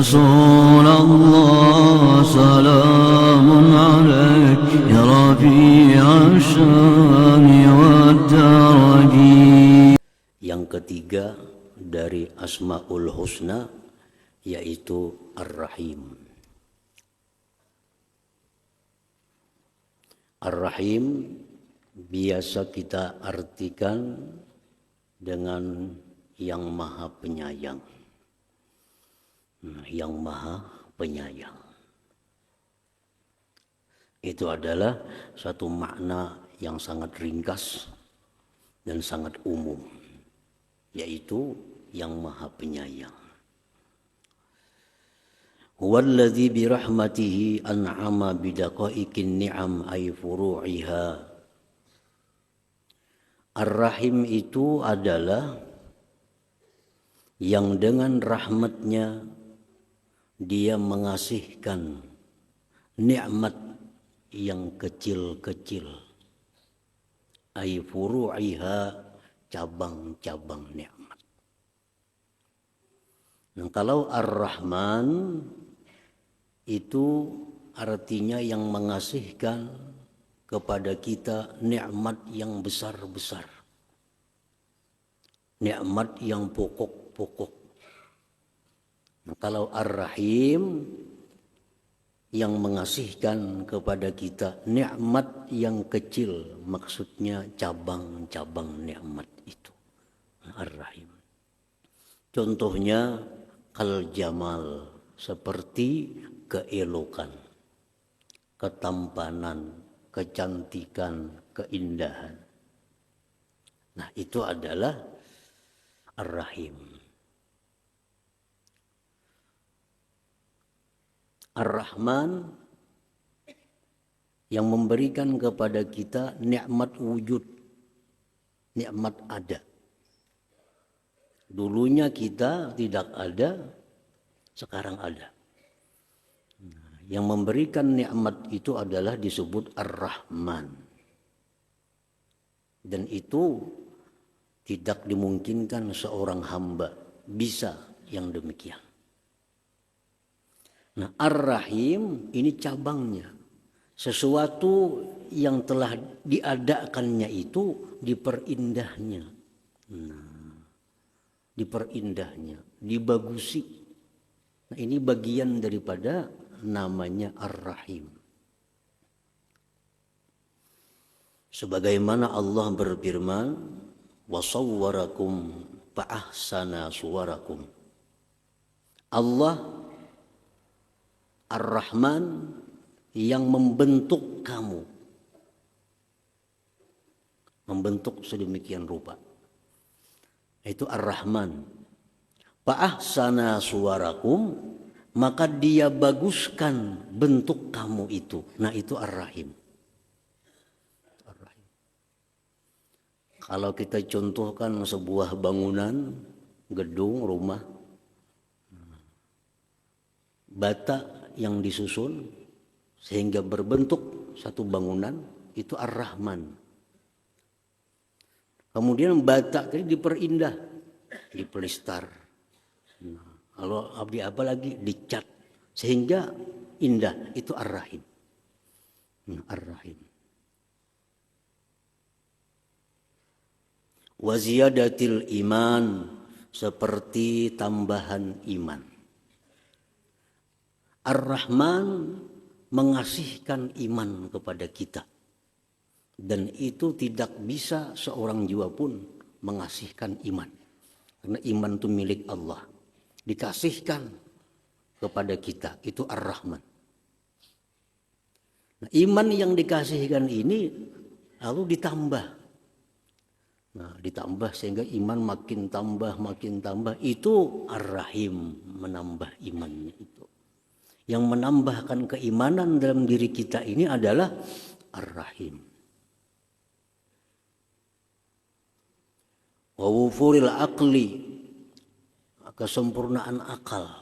رسول الله سلام عليك يا رفيع الشان والدرج. Yang ketiga dari Asmaul Husna yaitu Ar-Rahim. Ar-Rahim biasa kita artikan dengan yang maha penyayang. Yang maha penyayang. Itu adalah satu makna yang sangat ringkas dan sangat umum, yaitu yang maha penyayang. Huwallazi birahmatihi an'ama bidaqaiqin ni'am ay furu'iha. Ar-Rahim itu adalah yang dengan rahmatnya dia mengasihkan nikmat yang kecil-kecil. Ay furu'iha, cabang-cabang nikmat. Nah, kalau Ar-Rahman itu artinya yang mengasihkan kepada kita nikmat yang besar-besar. Nikmat yang pokok-pokok. Nah, kalau Ar-Rahim yang mengasihkan kepada kita nikmat yang kecil, maksudnya cabang-cabang nikmat itu. Ar-Rahim. Contohnya kal-jamal, seperti keelokan, ketampanan, kecantikan, keindahan. Nah, itu adalah Ar-Rahim. Ar-Rahman yang memberikan kepada kita nikmat wujud, nikmat ada. Dulunya kita tidak ada, sekarang ada. Yang memberikan nikmat itu adalah disebut Ar-Rahman. Dan itu tidak dimungkinkan seorang hamba bisa yang demikian. Nah, Ar-Rahim ini cabangnya. Sesuatu yang telah diadakannya itu diperindahnya. Nah, diperindahnya, dibagusi. Nah, ini bagian daripada namanya Ar-Rahim. Sebagaimana Allah berfirman, "Wasawwarakum fa'ahsana suwarakum." Allah Ar-Rahman yang membentuk kamu, membentuk sedemikian rupa. Itu Ar-Rahman. Fa'ahsana suwarakum, maka dia baguskan bentuk kamu itu. Nah, itu Ar-Rahim. Ar-Rahim. Kalau kita contohkan sebuah bangunan, gedung, rumah, bata yang disusun sehingga berbentuk satu bangunan, itu Ar-Rahman. Kemudian bata tadi diperindah, dipelistar. Nah, kalau abdi apa lagi dicat sehingga indah, itu Ar-Rahim. Nah, Ar-Rahim. Wa ziyadatil iman, seperti tambahan iman. Ar-Rahman mengasihkan iman kepada kita. Dan itu tidak bisa seorang jiwa pun mengasihkan iman. Karena iman itu milik Allah. Dikasihkan kepada kita, itu Ar-Rahman. Nah, iman yang dikasihkan ini lalu ditambah. Nah, ditambah sehingga iman makin tambah, itu Ar-Rahim, menambah imannya itu. Yang menambahkan keimanan dalam diri kita ini adalah Ar-Rahim. Wa wufuril aqli, kesempurnaan akal.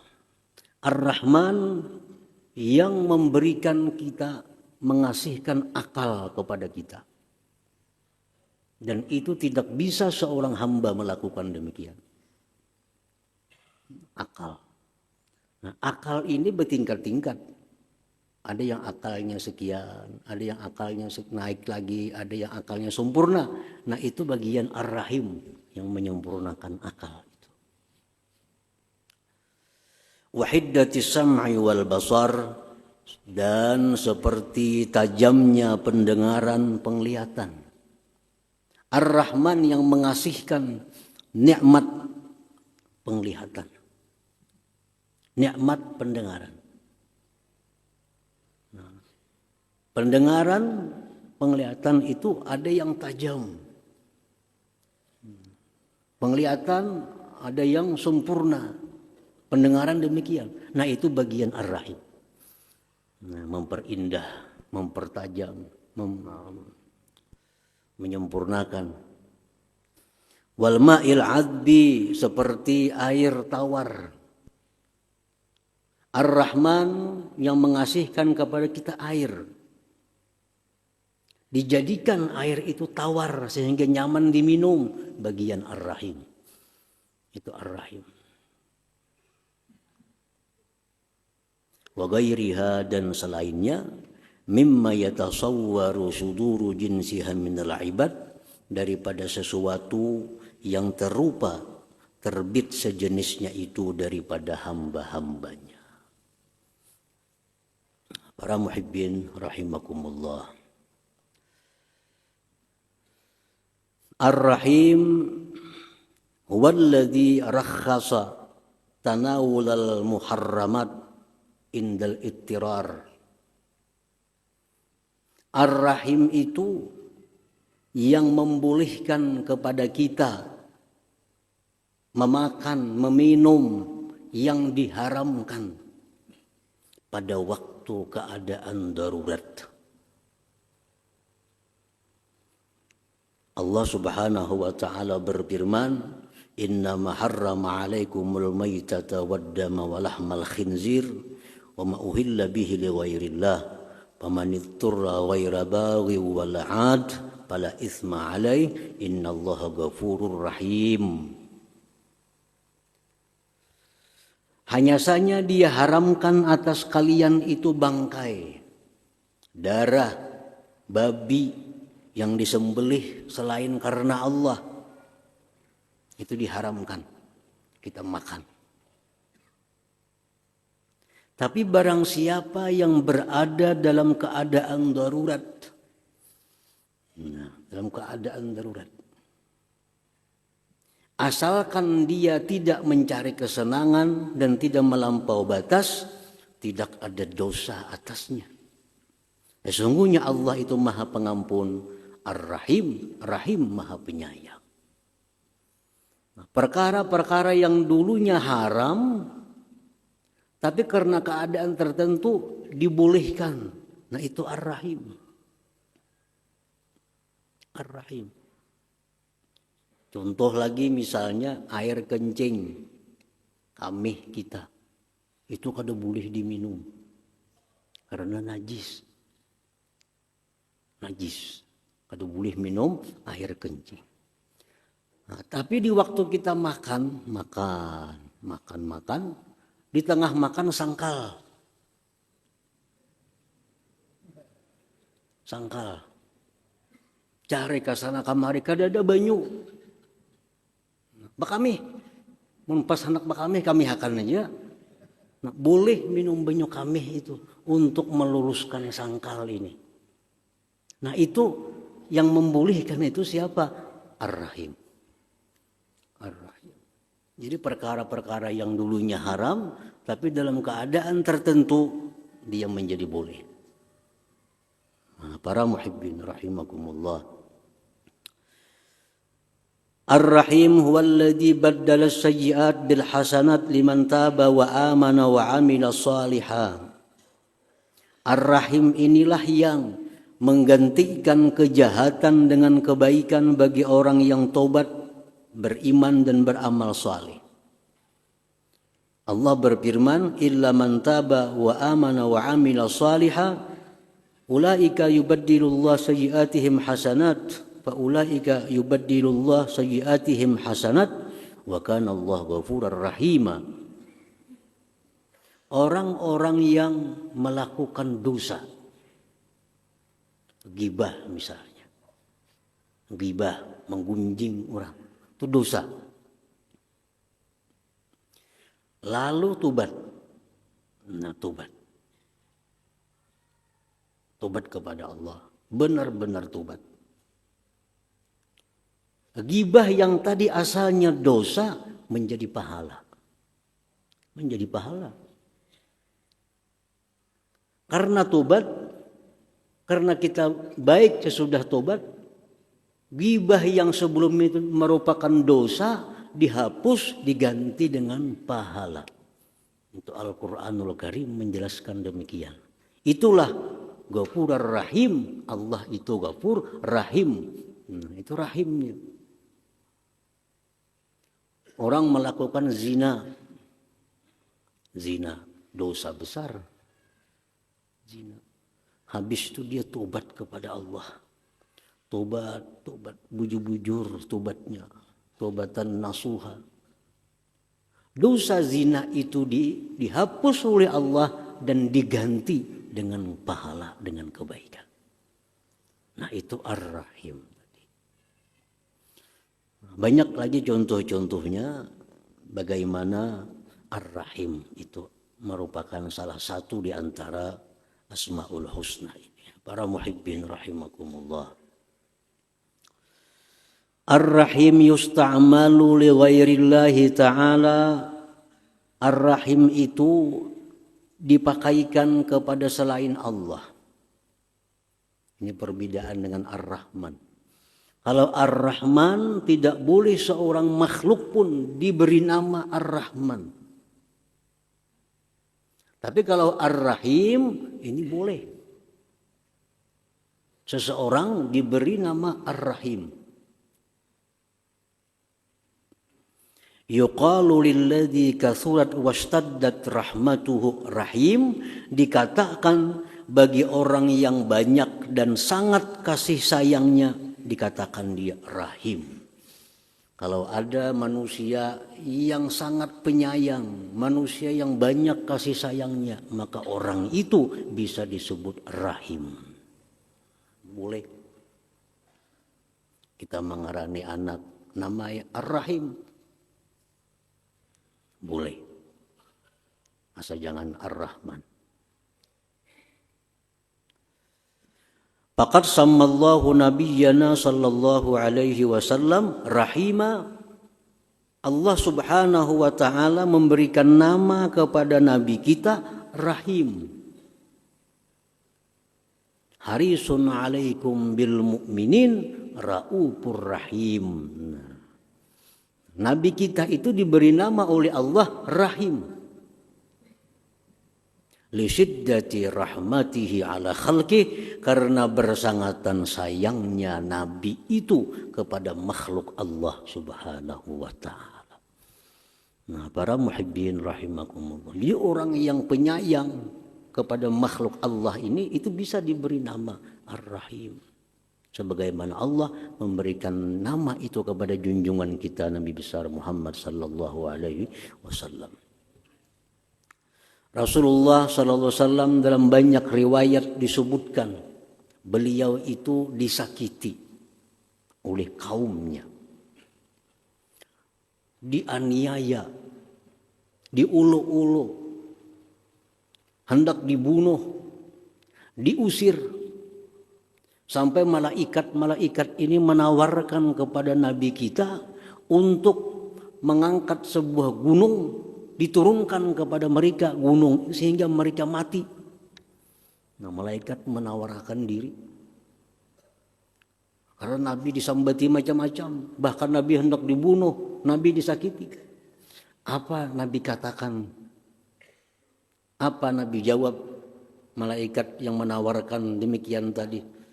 Ar-Rahman yang memberikan kita, mengasihkan akal kepada kita. Dan itu tidak bisa seorang hamba melakukan demikian. Akal. Nah, akal ini bertingkat-tingkat. Ada yang akalnya sekian, ada yang akalnya naik lagi, ada yang akalnya sempurna. Nah, itu bagian Ar-Rahim yang menyempurnakan akal itu. Wahiddatis sam'i wal basar, dan seperti tajamnya pendengaran, penglihatan. Ar-Rahman yang mengasihkan nikmat penglihatan, nikmat pendengaran. Pendengaran, penglihatan itu ada yang tajam. Penglihatan ada yang sempurna. Pendengaran demikian. Nah, itu bagian Ar-Rahim. Nah, memperindah, mempertajam, menyempurnakan. Wal ma'il adbi, seperti air tawar. Ar-Rahman yang mengasihkan kepada kita air. Dijadikan air itu tawar sehingga nyaman diminum, bagian Ar-Rahim. Itu Ar-Rahim. Wa ghairiha, dan selainnya, mimma yatasawwaru suduru jinsiha minal ibad, daripada sesuatu yang terupa, terbit sejenisnya itu daripada hamba-hambanya. Para muhibbin rahimakumullah. Ar-Rahim huwallazi rakhasa tanawulal muharramat indal ittirar. Ar-Rahim itu yang membolehkan kepada kita memakan, meminum yang diharamkan pada waktu keadaan darurat. Allah Subhanahu wa ta'ala berfirman, "Innama harrama 'alaikumul maitata wad-dama wa lahmal khinzir wa ma uhilla bihi li ghairillah faman itturra ghaira baghi wala 'ad fala itsma 'alaihi innallaha ghafurur rahim." Hanya saja Dia haramkan atas kalian itu bangkai, darah babi yang disembelih selain karena Allah, itu diharamkan kita makan. Tapi barang siapa yang berada dalam keadaan darurat, dalam keadaan darurat, asalkan dia tidak mencari kesenangan dan tidak melampau batas, tidak ada dosa atasnya. Sesungguhnya Allah itu Maha Pengampun, Ar-Rahim, Rahim, Maha Penyayang. Perkara-perkara yang dulunya haram, tapi karena keadaan tertentu dibolehkan. Nah, itu Ar-Rahim. Ar-Rahim. Contoh lagi misalnya air kencing kamih kita. Itu kada boleh diminum. Karena najis. Najis. Kada boleh minum air kencing. Nah, tapi di waktu kita makan, di tengah makan sangkal. Cari ke sana kamari kada ada banyu. Bakami, pas anak bakami kami akan aja. Nah, boleh minum banyu kami itu untuk meluruskan sangkal ini. Nah, itu yang membolehkan itu siapa? Ar-Rahim. Ar-Rahim. Jadi perkara-perkara yang dulunya haram, tapi dalam keadaan tertentu dia menjadi boleh. Nah, para muhibbin rahimakumullah. Ar-Rahim huwallazi baddala as-sayyi'at bil hasanat liman taba wa amana wa amila shalihan. Ar-Rahim inilah yang menggantikan kejahatan dengan kebaikan bagi orang yang tobat, beriman dan beramal saleh. Allah berfirman, "Illa man taba wa amana wa amila shalihan, ulaika yubaddilullah sayyi'atihim hasanat, fa ulaika yubaddilullah sayyi'atihim hasanat, wa kana Allah ghafurar rahima." orang-orang yang melakukan dosa. Ghibah misalnya. Ghibah, menggunjing orang. Itu dosa. Lalu tobat. Nah, tobat. Tobat kepada Allah. Benar-benar tobat. Ghibah yang tadi asalnya dosa menjadi pahala. Menjadi pahala. Karena tobat, karena kita baik sesudah tobat, ghibah yang sebelumnya itu merupakan dosa dihapus diganti dengan pahala. Itu Al-Quranul Karim menjelaskan demikian. Itulah Ghafur Rahim. Allah itu Ghafur Rahim. Nah, itu rahimnya. Orang melakukan zina. Zina, dosa besar. Zina. Habis itu dia tobat kepada Allah. Tobat, bujur-bujur tobatnya. Tobatan nasuha. Dosa zina itu dihapus oleh Allah dan diganti dengan pahala, dengan kebaikan. Nah, itu Ar-Rahim. Banyak lagi contoh-contohnya bagaimana Ar-Rahim itu merupakan salah satu di antara Asmaul Husna ini. Para muhibbin rahimakumullah. Ar-Rahim yusta'malu li ghairillahi ta'ala. Ar-Rahim itu dipakaikan kepada selain Allah. Ini perbedaan dengan Ar-Rahman. Kalau Ar-Rahman tidak boleh seorang makhluk pun diberi nama Ar-Rahman. Tapi kalau Ar-Rahim ini boleh. Seseorang diberi nama Ar-Rahim. Yuqalu lilladzi kathurat washtaddat rahmatuhu rahim. Dikatakan bagi orang yang banyak dan sangat kasih sayangnya, dikatakan dia rahim. Kalau ada manusia yang sangat penyayang, manusia yang banyak kasih sayangnya, maka orang itu bisa disebut rahim. Boleh kita mengarani anak namanya Ar-Rahim. Boleh. Asal jangan Ar-Rahman. Faqad sammallahu nabiyyana sallallahu alaihi wasallam rahima. Allah subhanahu wa ta'ala memberikan nama kepada Nabi kita Rahim. Harisun alaikum bil mu'minin raufur rahim. Nabi kita itu diberi nama oleh Allah Rahim. Li syiddati rahmatihi ala khalqih, karena bersangatan sayangnya Nabi itu kepada makhluk Allah subhanahu wa ta'ala. Nah, para muhibbin rahimakumullah. Jadi orang yang penyayang kepada makhluk Allah ini itu bisa diberi nama Ar-Rahim. Sebagaimana Allah memberikan nama itu kepada junjungan kita Nabi besar Muhammad sallallahu alaihi wasallam. Rasulullah sallallahu alaihi wasallam dalam banyak riwayat disebutkan beliau itu disakiti oleh kaumnya. Dianiaya, diulu-ulu, hendak dibunuh, diusir. Sampai malaikat-malaikat ini menawarkan kepada Nabi kita untuk mengangkat sebuah gunung, diturunkan kepada mereka gunung sehingga mereka mati. Nah, malaikat menawarkan diri. Karena Nabi disambati macam-macam, bahkan Nabi hendak dibunuh, Nabi disakiti. Apa Nabi katakan? Apa Nabi jawab malaikat yang menawarkan demikian tadi?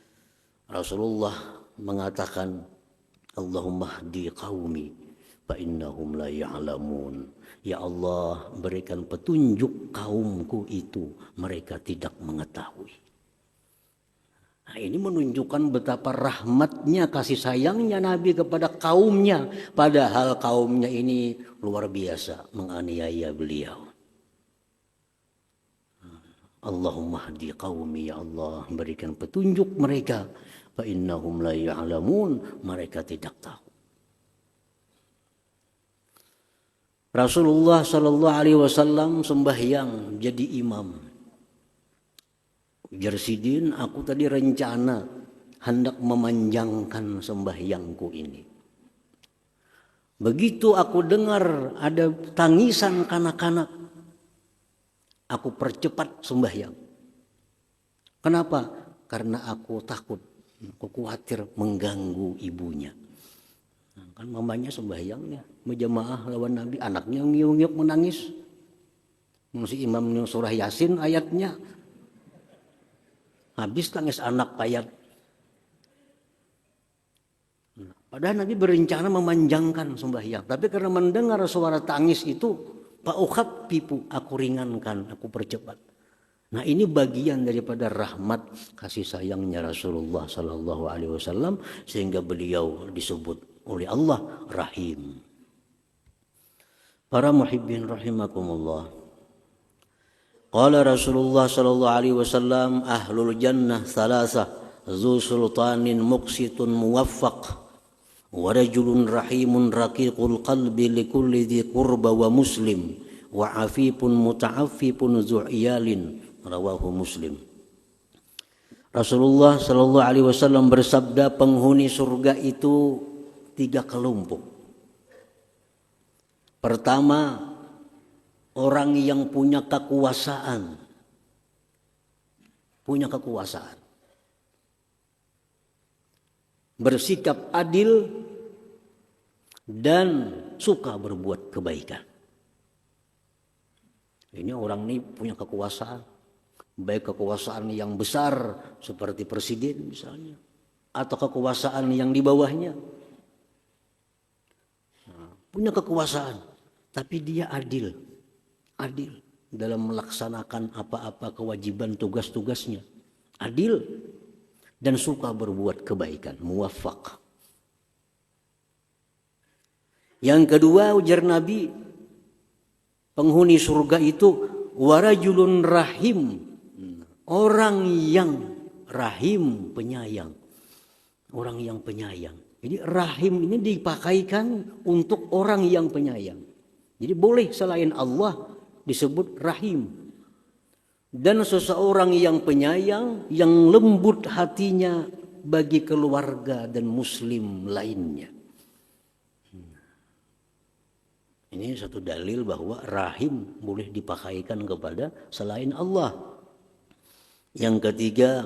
Rasulullah mengatakan, Allahumma hdi qaumi fa innahum la ya'lamun. Ya Allah, berikan petunjuk kaumku itu, mereka tidak mengetahui. Nah, ini menunjukkan betapa rahmatnya, kasih sayangnya Nabi kepada kaumnya, padahal kaumnya ini luar biasa menganiaya beliau. Allahumma hdi qaumi, ya Allah berikan petunjuk mereka, fa innahum la ya'lamun, mereka tidak tahu. Rasulullah sallallahu alaihi wasallam sembahyang jadi imam. Ujar Sidin, aku tadi rencana hendak memanjangkan sembahyangku ini. Begitu aku dengar ada tangisan kanak-kanak, aku percepat sembahyang. Kenapa? Karena aku takut, aku khawatir mengganggu ibunya. Kan mamanya sembahyangnya berjamaah lawan Nabi, anaknya ngiung-ngiung menangis. Si imamnya surah Yasin ayatnya, habis tangis anak ayat. Padahal Nabi berencana memanjangkan sembahyang, tapi karena mendengar suara tangis itu, pipu, aku ringankan, aku percepat. Nah, ini bagian daripada rahmat kasih sayangnya Rasulullah Sallallahu Alaihi Wasallam, sehingga beliau disebut oleh Allah Rahim. Para muhibbin rahimakumullah. Qala Rasulullah Sallallahu Alaihi Wasallam, ahlul jannah thalatha, zu sultanin muqsitun muwaffaq, wa rajulun rahimun raqiqul qalbi likulli dhi qurba wa muslim, wa afifun muta'affifun zu'iyalin, rawahu Muslim. Rasulullah Sallallahu Alaihi Wasallam bersabda, penghuni surga itu 3 kelompok. Pertama, orang yang punya kekuasaan. Punya kekuasaan. Bersikap adil dan suka berbuat kebaikan. Ini orang ini punya kekuasaan. Baik kekuasaan yang besar seperti presiden misalnya, atau kekuasaan yang di bawahnya. Punya kekuasaan, tapi dia adil dalam melaksanakan apa-apa kewajiban tugas-tugasnya, adil dan suka berbuat kebaikan, muwaffaq. Yang kedua, ujar Nabi, penghuni surga itu warajulun rahim, orang yang rahim, penyayang, orang yang penyayang. Jadi rahim ini dipakaikan untuk orang yang penyayang. Jadi boleh selain Allah disebut rahim. Dan seseorang yang penyayang, yang lembut hatinya bagi keluarga dan muslim lainnya. Ini satu dalil bahwa rahim boleh dipakaikan kepada selain Allah. Yang ketiga,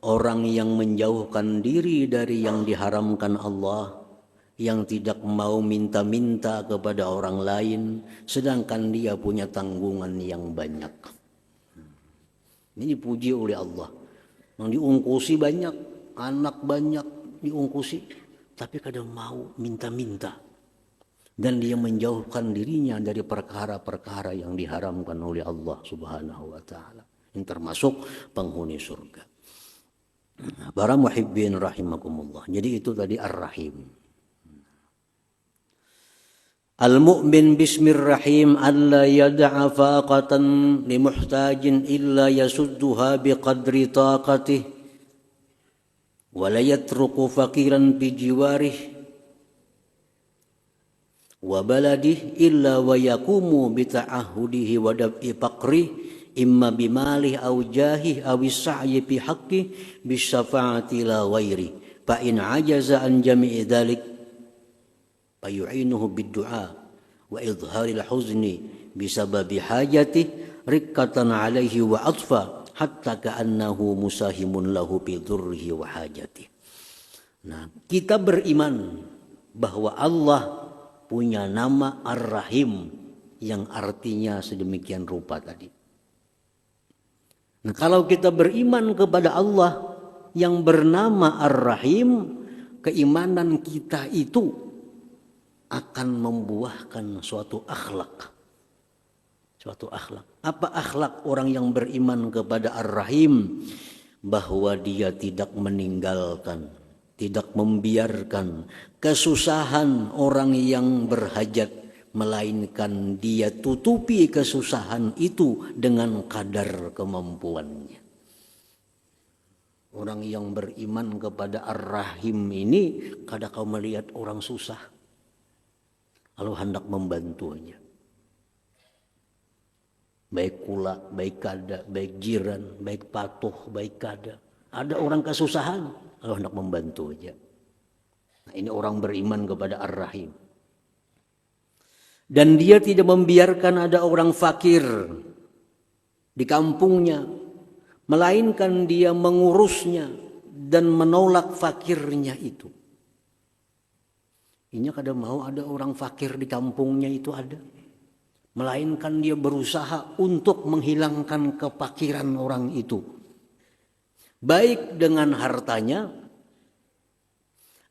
orang yang menjauhkan diri dari yang diharamkan Allah, yang tidak mau minta-minta kepada orang lain, sedangkan dia punya tanggungan yang banyak. Ini dipuji oleh Allah. Yang diungkusi banyak, anak banyak diungkusi, tapi kadang mau minta-minta. Dan dia menjauhkan dirinya dari perkara-perkara yang diharamkan oleh Allah Subhanahu wa Ta'ala. Ini termasuk penghuni surga. Para muhibbin rahimakumullah. Jadi itu tadi Ar-Rahim. Al-mu'min bismir-rahim alla yad'a faqatan limuhtajin illa yasudduha biqadri taqatih wa la yatruku faqiran bijiwarih wa baladih illa wa yaqumu bita'ahudihi wa dab'i faqrih imma bimalih aw jahih aw sa'yi fi haqqi bisyafa'ati la ghairi fa in ajaza an jami'i dzalik fa yu'inuhu bid-du'a wa idharil huzni bisababi hajati riqqatan 'alaihi wa atfa hatta ka'annahu musahimun lahu bi dhurrihi wa hajati. Nah, kita beriman bahwa Allah punya nama Ar-Rahim yang artinya sedemikian rupa tadi. Nah, kalau kita beriman kepada Allah yang bernama Ar-Rahim, keimanan kita itu akan membuahkan suatu akhlak. Suatu akhlak. Apa akhlak orang yang beriman kepada Ar-Rahim? Bahwa dia tidak meninggalkan, tidak membiarkan kesusahan orang yang berhajat melainkan dia tutupi kesusahan itu dengan kadar kemampuannya. Orang yang beriman kepada Ar-Rahim ini, kadang kau melihat orang susah, kalau hendak membantunya, baik kula, baik kada, baik jiran, baik patuh, baik kada, ada orang kesusahan, kalau hendak membantunya. Nah, ini orang beriman kepada Ar-Rahim. Dan dia tidak membiarkan ada orang fakir di kampungnya, melainkan dia mengurusnya dan menolak fakirnya itu. Ini kadang mau ada orang fakir di kampungnya itu ada, melainkan dia berusaha untuk menghilangkan kefakiran orang itu, baik dengan hartanya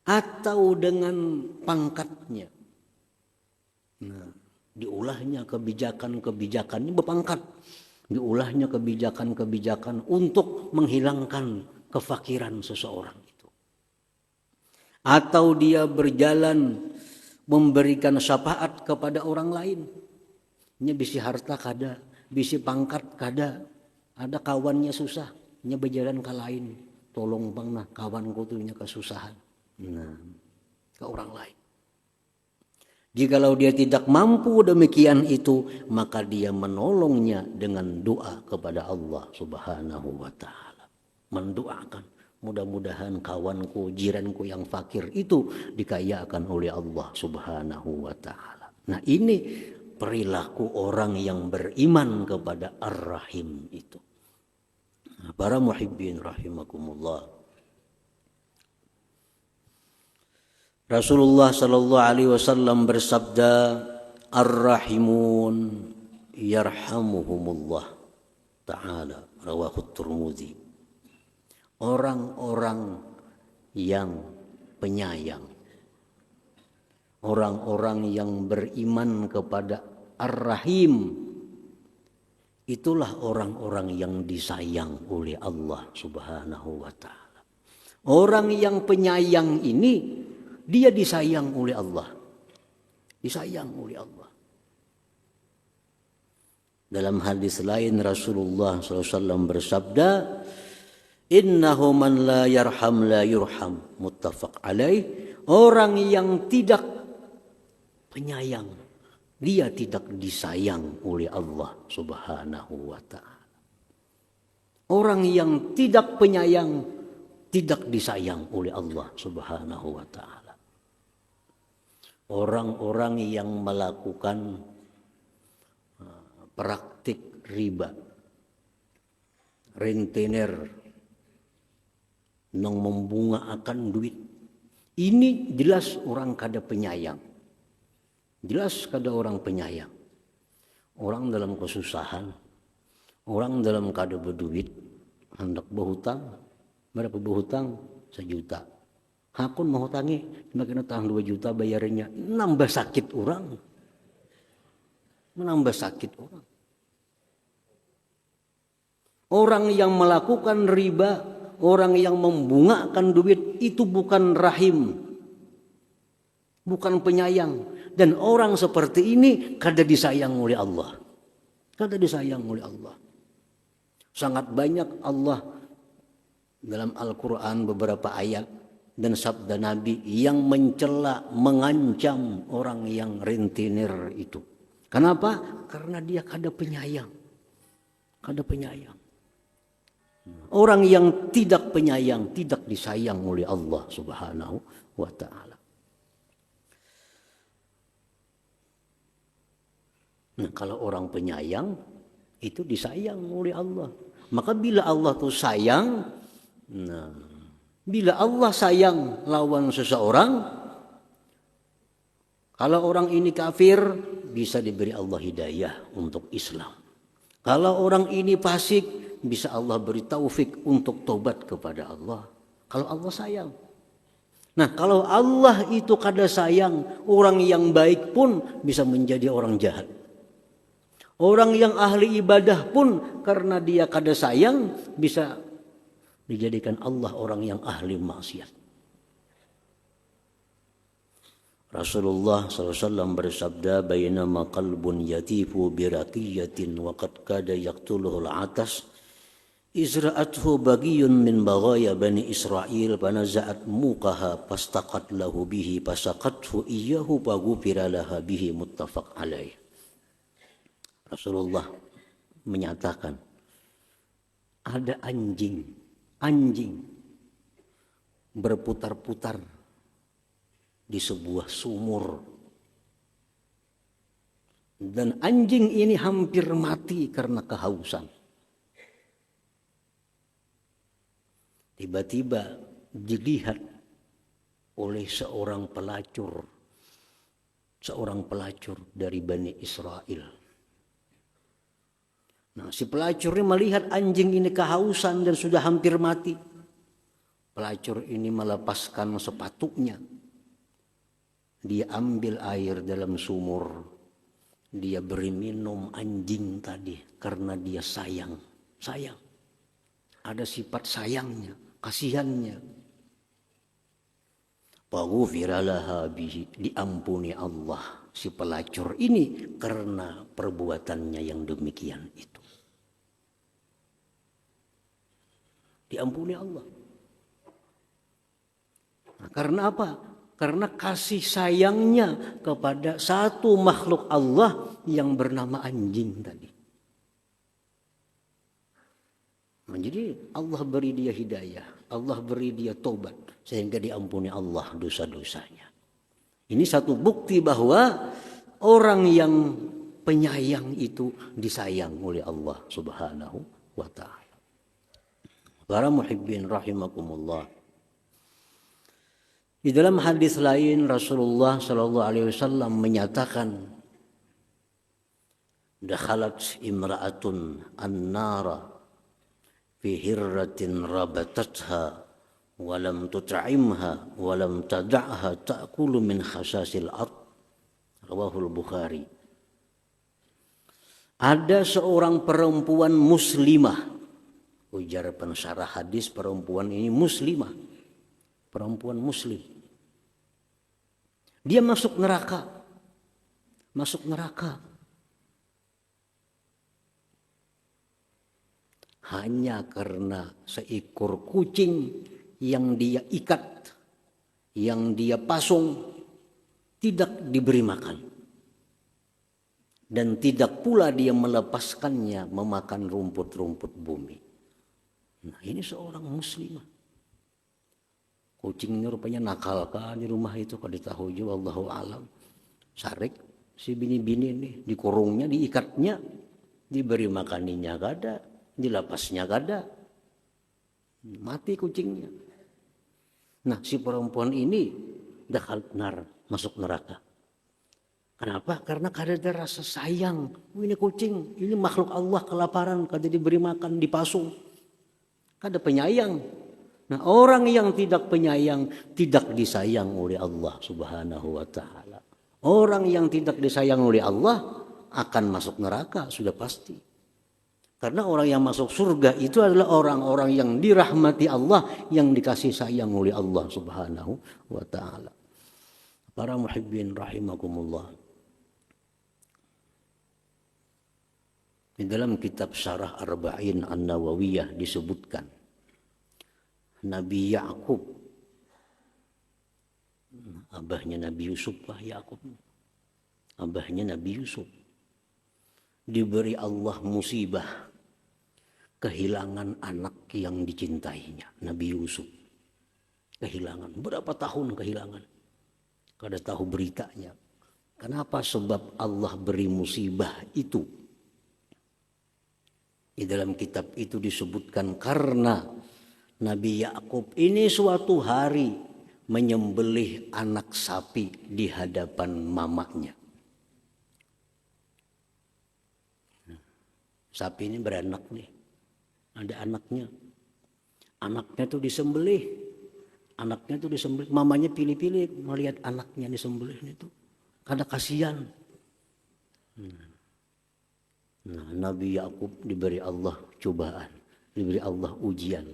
atau dengan pangkatnya. Nah, diulahnya kebijakan-kebijakan ini berpangkat, diulahnya kebijakan-kebijakan untuk menghilangkan kefakiran seseorang itu. Atau dia berjalan memberikan syafaat kepada orang lain. Nya bisi harta kada, bisi pangkat kada, ada kawannya susah, nya berjalan ke lain, tolong bang nah kawanku tuh nya kesusahan. Nah, ke orang lain. Jikalau dia tidak mampu demikian itu, maka dia menolongnya dengan doa kepada Allah Subhanahu wa ta'ala. Mendoakan, mudah-mudahan kawanku, jiranku yang fakir itu dikayakan oleh Allah Subhanahu wa ta'ala. Nah, ini perilaku orang yang beriman kepada Ar-Rahim itu. Nah, para muhibbin rahimakumullah. Rasulullah sallallahu alaihi wasallam bersabda, Ar-Rahimun yarhamuhumullah ta'ala, rawahu Tirmidzi. Orang-orang yang penyayang, orang-orang yang beriman kepada Ar-Rahim, itulah orang-orang yang disayang oleh Allah Subhanahu wa ta'ala. Orang yang penyayang ini, dia disayang oleh Allah. Disayang oleh Allah. Dalam hadis lain Rasulullah SAW bersabda, Innahu man la yarham la yurham. Muttafaq alaih. Orang yang tidak penyayang, dia tidak disayang oleh Allah Subhanahu wa ta'ala. Orang yang tidak penyayang, tidak disayang oleh Allah Subhanahu wa ta'ala. Orang-orang yang melakukan praktik riba, rentenir, nang membungaakan duit, ini jelas orang kada penyayang. Jelas kada orang penyayang. Orang dalam kesusahan, orang dalam kada berduit, hendak berhutang, berapa berhutang? 1 juta. Hakun mau hutangi, makin utang 2 juta bayarnya, nambah sakit orang. Menambah sakit orang. Orang yang melakukan riba, orang yang membungakan duit, itu bukan rahim, bukan penyayang. Dan orang seperti ini kada disayang oleh Allah. Kada disayang oleh Allah. Sangat banyak Allah dalam Al-Quran beberapa ayat dan sabda Nabi yang mencela, mengancam orang yang rentenir itu. Kenapa? Karena dia kada penyayang. Kada penyayang. Orang yang tidak penyayang, tidak disayang oleh Allah Subhanahu wa ta'ala. Nah, kalau orang penyayang, itu disayang oleh Allah. Maka bila Allah tuh sayang, bila Allah sayang lawan seseorang, kalau orang ini kafir, bisa diberi Allah hidayah untuk Islam. Kalau orang ini fasik, bisa Allah beri taufik untuk tobat kepada Allah. Kalau Allah sayang. Nah, kalau Allah itu kada sayang, orang yang baik pun bisa menjadi orang jahat. Orang yang ahli ibadah pun karena dia kada sayang, bisa dijadikan Allah orang yang ahli maksiat. Rasulullah SAW bersabda, "Bainama qalbun yatifu biraqiyatin wa qad kada yaqtuluhu al-atas, izra'athu bagiyun min baghaya bani Israil, fanaza'at muqaha fastaqat lahu bihi fasaqathu iyyahu faghufira laha bihi." Muttafaq alaih. Rasulullah menyatakan, ada anjing berputar-putar di sebuah sumur, dan anjing ini hampir mati karena kehausan. Tiba-tiba dilihat oleh seorang pelacur dari Bani Israel. Nah, si pelacur ini melihat anjing ini kehausan dan sudah hampir mati. Pelacur ini melepaskan sepatunya. Dia ambil air dalam sumur. Dia beri minum anjing tadi karena dia sayang. Ada sifat sayangnya, kasihannya. Faghufira laha bihi, diampuni Allah si pelacur ini karena perbuatannya yang demikian itu. Diampuni Allah. Nah, karena apa? Karena kasih sayangnya kepada satu makhluk Allah yang bernama anjing tadi. Jadi Allah beri dia hidayah, Allah beri dia tobat sehingga diampuni Allah dosa-dosanya. Ini satu bukti bahwa orang yang penyayang itu disayang oleh Allah Subhanahu wa ta'ala. Para muhibbin rahimakumullah. Di dalam hadis lain Rasulullah sallallahu alaihi wasallam menyatakan, dakhalat imra'atun an-nara fi hirratin rabatatha wa lam tut'imha wa lam tad'ha ta'kulu min khasasil ard. Rawahul Bukhari. Ada seorang perempuan muslimah, ujar pensyarah hadis, perempuan ini muslimah, perempuan muslim. Dia masuk neraka. Hanya karena seekor kucing yang dia ikat, yang dia pasung, tidak diberi makan. Dan tidak pula dia melepaskannya memakan rumput-rumput bumi. Nah, ini seorang muslimah. Kucingnya rupanya nakal kan di rumah itu, kalau ditahu juga Allahu alam. Sarik si bini-bini ini, dikurungnya, diikatnya, diberi makaninya kada, dilapasnya kada, mati kucingnya. Nah, si perempuan ini dakhal nar, masuk neraka. Kenapa? Karena kada ada rasa sayang. Ini kucing, ini makhluk Allah kelaparan, kada diberi makan, dipasung. Kada penyayang. Nah, orang yang tidak penyayang tidak disayang oleh Allah Subhanahu wa ta'ala. Orang yang tidak disayang oleh Allah akan masuk neraka, sudah pasti. Karena orang yang masuk surga itu adalah orang-orang yang dirahmati Allah, yang dikasih sayang oleh Allah Subhanahu wa ta'ala. Para muhibbin rahimakumullah. Di dalam kitab Syarah Arba'in An-Nawawiyah disebutkan, Nabi Ya'qub, abahnya Nabi Yusuf, Ya'qub, abahnya Nabi Yusuf, diberi Allah musibah, kehilangan anak yang dicintainya. Nabi Yusuf kehilangan, berapa tahun kehilangan, kada tahu beritanya. Kenapa? Sebab Allah beri musibah itu. Di dalam kitab itu disebutkan karena Nabi Ya'qub ini suatu hari menyembelih anak sapi di hadapan mamanya. Sapi ini beranak nih, ada anaknya. Anaknya tuh disembelih, mamanya pilih-pilih melihat anaknya disembelih itu, karena kasihan. Nah, Nabi Ya'qub diberi Allah cobaan, diberi Allah ujian,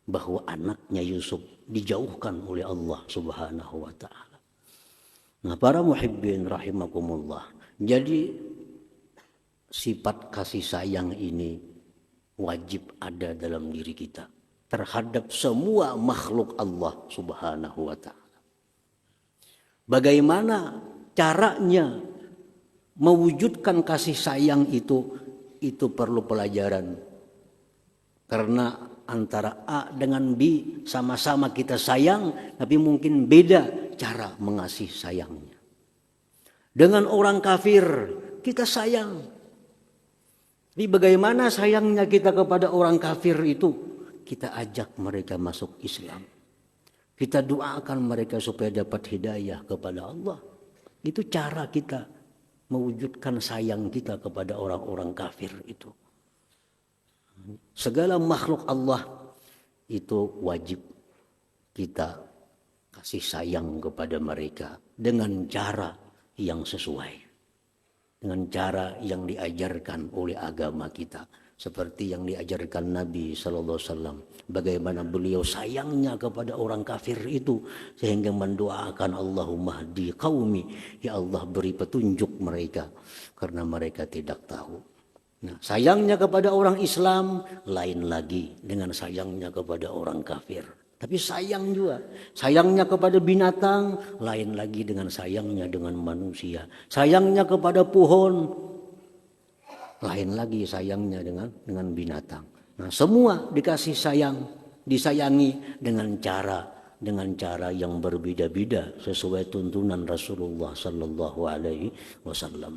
bahwa anaknya Yusuf dijauhkan oleh Allah Subhanahu wa ta'ala. Nah, para muhibbin rahimakumullah. Jadi sifat kasih sayang ini wajib ada dalam diri kita terhadap semua makhluk Allah Subhanahu wa taala. Bagaimana caranya mewujudkan kasih sayang itu perlu pelajaran. Karena antara A dengan B sama-sama kita sayang, tapi mungkin beda cara mengasih sayangnya. Dengan orang kafir kita sayang. Tapi bagaimana sayangnya kita kepada orang kafir itu? Kita ajak mereka masuk Islam. Kita doakan mereka supaya dapat hidayah kepada Allah. Itu cara kita mewujudkan sayang kita kepada orang-orang kafir itu. Segala makhluk Allah itu wajib kita kasih sayang kepada mereka dengan cara yang sesuai, dengan cara yang diajarkan oleh agama kita, seperti yang diajarkan Nabi Sallallahu Alaihi Wasallam. Bagaimana beliau sayangnya kepada orang kafir itu sehingga mendoakan Allahumma hdi qaumi, ya Allah beri petunjuk mereka karena mereka tidak tahu. Nah, sayangnya kepada orang Islam lain lagi dengan sayangnya kepada orang kafir. Tapi sayang juga, sayangnya kepada binatang lain lagi dengan sayangnya dengan manusia. Sayangnya kepada pohon lain lagi sayangnya dengan binatang. Nah, semua dikasih sayang, disayangi dengan cara yang berbeda-beda sesuai tuntunan Rasulullah Sallallahu Alaihi Wasallam.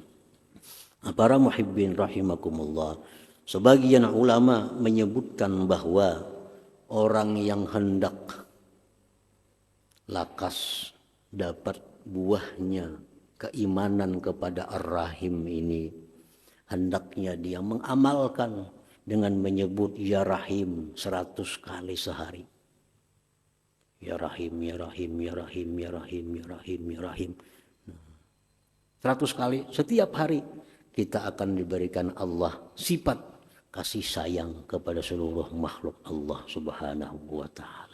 Para muhibbin rahimakumullah, sebagian ulama menyebutkan bahwa orang yang hendak lakas dapat buahnya keimanan kepada Ar-Rahim ini, hendaknya dia mengamalkan dengan menyebut Ya Rahim 100 kali sehari. Ya Rahim, Ya Rahim, Ya Rahim, Ya Rahim, Ya Rahim, Ya Rahim. 100 kali setiap hari. Kita akan diberikan Allah sifat kasih sayang kepada seluruh makhluk Allah Subhanahu wa taala.